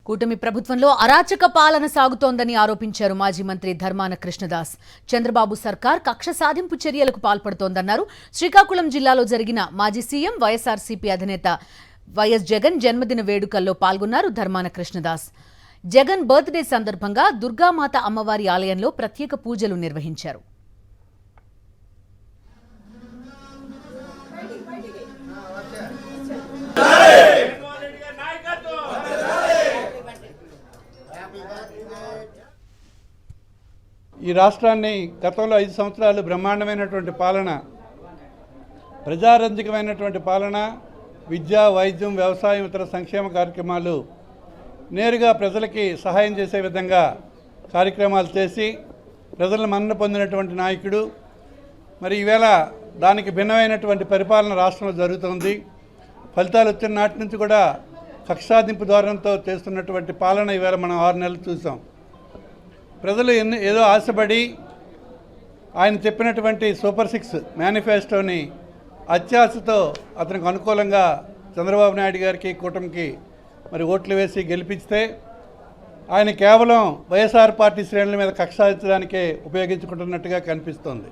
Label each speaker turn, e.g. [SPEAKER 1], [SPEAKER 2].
[SPEAKER 1] కూటమి ప్రభుత్వంలో అరాచక పాలన సాగుతోందని ఆరోపించారు మాజీ మంత్రి ధర్మాన కృష్ణదాస్. చంద్రబాబు సర్కార్ కక్ష సాధింపు చర్యలకు పాల్పడుతోందన్నారు. శ్రీకాకుళం జిల్లాలో జరిగిన మాజీ సీఎం వైఎస్ఆర్సీపీ అధినేత వైఎస్ జగన్ జన్మదిన వేడుకల్లో పాల్గొన్నారు ధర్మాన కృష్ణదాస్. జగన్ బర్త్డే సందర్భంగా దుర్గామాత అమ్మవారి ఆలయంలో ప్రత్యేక పూజలు నిర్వహించారు.
[SPEAKER 2] ఈ రాష్ట్రాన్ని గతంలో 5 సంవత్సరాలు బ్రహ్మాండమైనటువంటి పాలన, ప్రజారంజకమైనటువంటి పాలన, విద్య, వైద్యం, వ్యవసాయం, ఇతర సంక్షేమ కార్యక్రమాలు నేరుగా ప్రజలకి సహాయం చేసే విధంగా కార్యక్రమాలు చేసి ప్రజలను మన్నన పొందినటువంటి నాయకుడు. మరి ఈవేళ దానికి భిన్నమైనటువంటి పరిపాలన రాష్ట్రంలో జరుగుతుంది. ఫలితాలు వచ్చిన నాటి నుంచి కూడా కక్షాదింపు ధోరణితో చేస్తున్నటువంటి పాలన ఈవేళ మనం 6 నెలలు చూసాం. ప్రజలు ఏదో ఆశపడి ఆయన చెప్పినటువంటి సూపర్ 6 మేనిఫెస్టోని అత్యాశతో అతనికి అనుకూలంగా చంద్రబాబు నాయుడు గారికి, కూటమికి మరి ఓట్లు వేసి గెలిపిస్తే ఆయన కేవలం వైఎస్ఆర్ పార్టీ శ్రేణుల మీద కక్ష సాధించడానికే ఉపయోగించుకుంటున్నట్టుగా కనిపిస్తోంది.